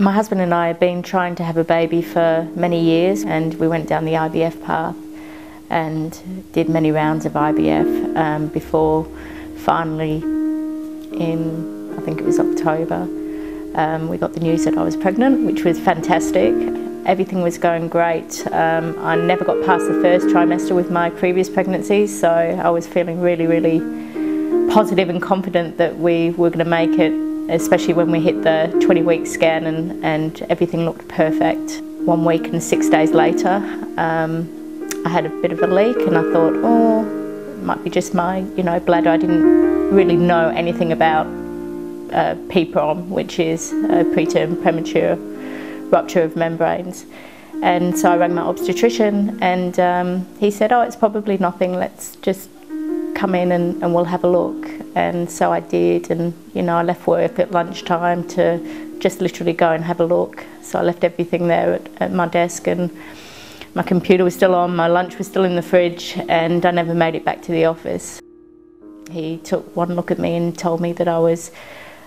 My husband and I have been trying to have a baby for many years, and we went down the IVF path and did many rounds of IVF before finally in, I think it was October, we got the news that I was pregnant, which was fantastic. Everything was going great. I never got past the first trimester with my previous pregnancies, so I was feeling really, really positive and confident that we were going to make it, especially when we hit the 20-week scan and everything looked perfect. 1 week and 6 days later, I had a bit of a leak, and I thought, oh, it might be just my, bladder. I didn't really know anything about Preterm, which is a preterm premature rupture of membranes. And so I rang my obstetrician, and he said, oh, it's probably nothing, let's just come in and we'll have a look. And so I did, and I left work at lunchtime to just literally go and have a look. So I left everything there at my desk, and my computer was still on, my lunch was still in the fridge, and I never made it back to the office. He took one look at me and told me that I was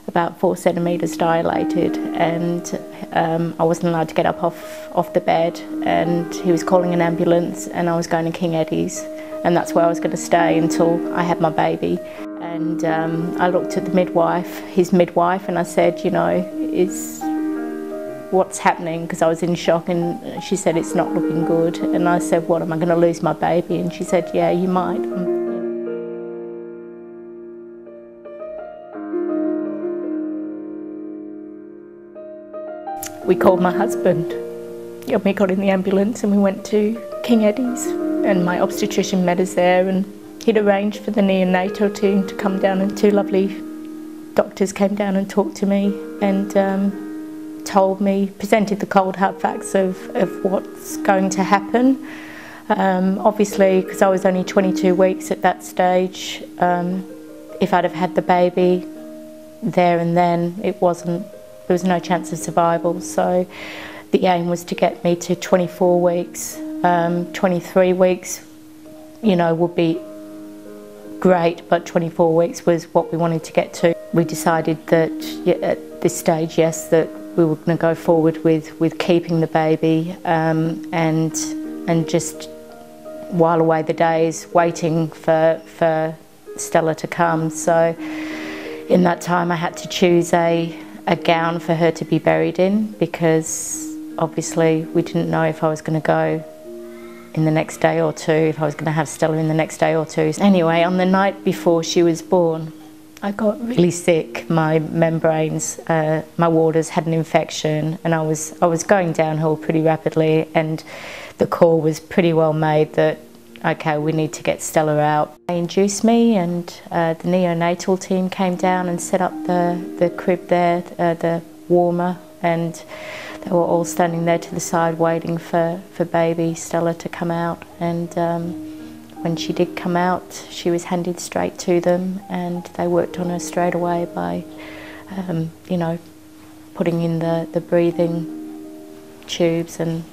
about 4 centimetres dilated, and I wasn't allowed to get up off the bed, and he was calling an ambulance, and I was going to King Eddie's, and that's where I was going to stay until I had my baby. And I looked at the midwife, his midwife, and I said, what's happening? Because I was in shock, and she said, it's not looking good. And I said, what, am I going to lose my baby? And she said, yeah, you might. We called my husband, and we got in the ambulance and we went to King Eddie's, and my obstetrician met us there, and he'd arranged for the neonatal team to come down, and 2 lovely doctors came down and talked to me and told me, presented the cold hard facts of what's going to happen. Obviously, because I was only 22 weeks at that stage, if I'd have had the baby there and then, there was no chance of survival. So the aim was to get me to 24 weeks. 23 weeks, would be great, but 24 weeks was what we wanted to get to. We decided that at this stage, yes, that we were going to go forward with keeping the baby and just while away the days waiting for Stella to come. So in that time I had to choose a gown for her to be buried in, because obviously we didn't know if I was going to go in the next day or two, if I was going to have Stella in the next day or two. Anyway, on the night before she was born, I got really sick. My membranes, my waters had an infection, and I was going downhill pretty rapidly, and the call was pretty well made that, okay, we need to get Stella out. They induced me, and the neonatal team came down and set up the crib there, the warmer, and they were all standing there to the side waiting for baby Stella to come out. And when she did come out, she was handed straight to them, and they worked on her straight away by, putting in the breathing tubes and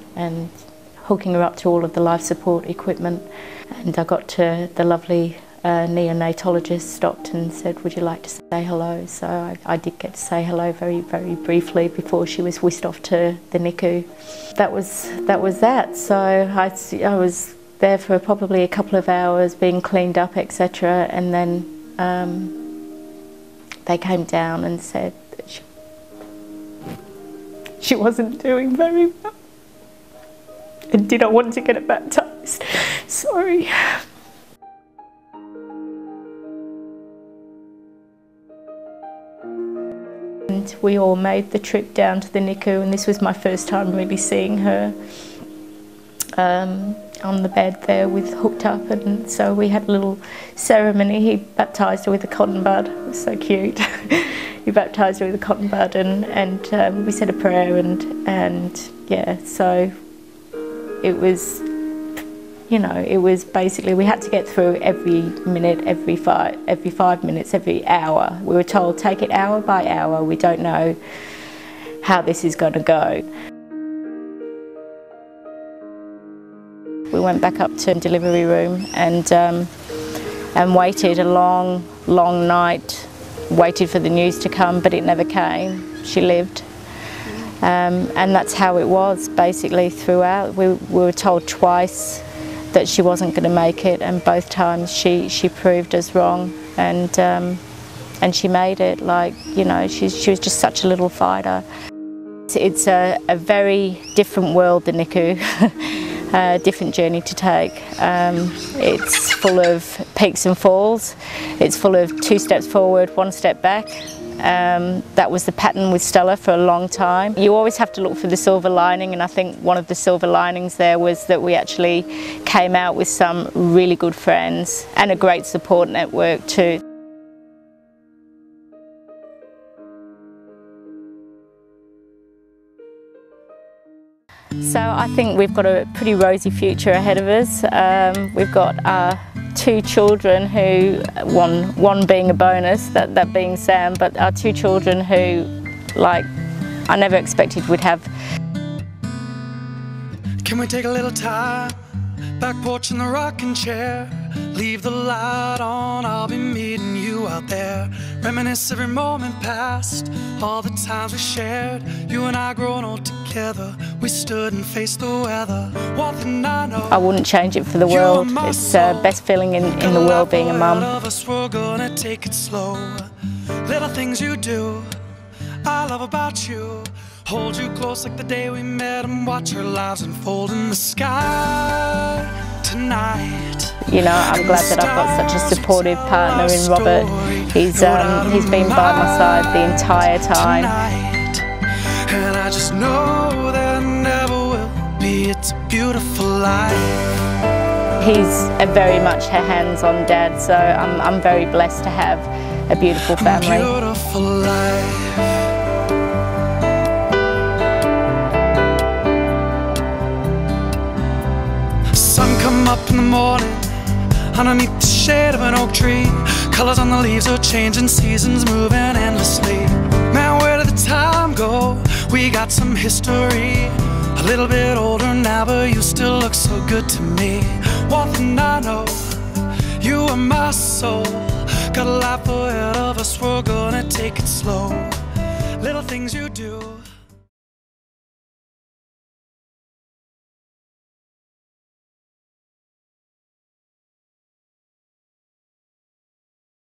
hooking her up to all of the life support equipment. And I got to the lovely neonatologist, stopped and said, would you like to say hello? So I did get to say hello very, very briefly before she was whisked off to the NICU. That was that. So I was there for probably a couple of hours being cleaned up, etc. And then they came down and said that she wasn't doing very well and did I want to get her baptised. Sorry. And we all made the trip down to the NICU, and this was my first time really seeing her on the bed there with hooked up, and so we had a little ceremony. He baptised her with a cotton bud. It was so cute. He baptised her with a cotton bud, and we said a prayer, and yeah, so it was, it was basically, we had to get through every minute, every 5 minutes, every hour. We were told, take it hour by hour. We don't know how this is going to go. We went back up to the delivery room and waited a long, long night, waited for the news to come, but it never came. She lived. And that's how it was basically throughout. We were told twice that she wasn't going to make it, and both times she proved us wrong, and she made it. Like, you know, she was just such a little fighter. It's a very different world, the NICU, a different journey to take. It's full of peaks and falls. It's full of 2 steps forward, 1 step back. That was the pattern with Stella for a long time. You always have to look for the silver lining, and I think one of the silver linings there was that we actually came out with some really good friends and a great support network too. So I think we've got a pretty rosy future ahead of us. We've got 2 children who, one being a bonus, that being Sam, but our 2 children who, like, I never expected we'd have. Can we take a little time? Back porch in the rocking chair. Leave the light on, I'll be meeting you out there. Reminisce every moment past, all the times we shared. You and I growing old together, we stood and faced the weather. One thing I know, I wouldn't change it for the world. It's the best feeling in the world being a mum. We're gonna take it slow. Little things you do, I love about you. Hold you close like the day we met and watch our lives unfold in the sky tonight. You know, I'm glad that I've got such a supportive partner in Robert. He's been by my side the entire time. And I just know there never will be. It's a beautiful life. He's very much a hands-on dad, so I'm very blessed to have a beautiful family. A beautiful life. Sun come up in the morning underneath the shade of an oak tree. Colors on the leaves are changing, seasons moving endlessly. Man, where did the time go? We got some history. A little bit older now, but you still look so good to me. One thing I know, you are my soul. Got a life ahead of us, we're gonna take it slow. Little things you do.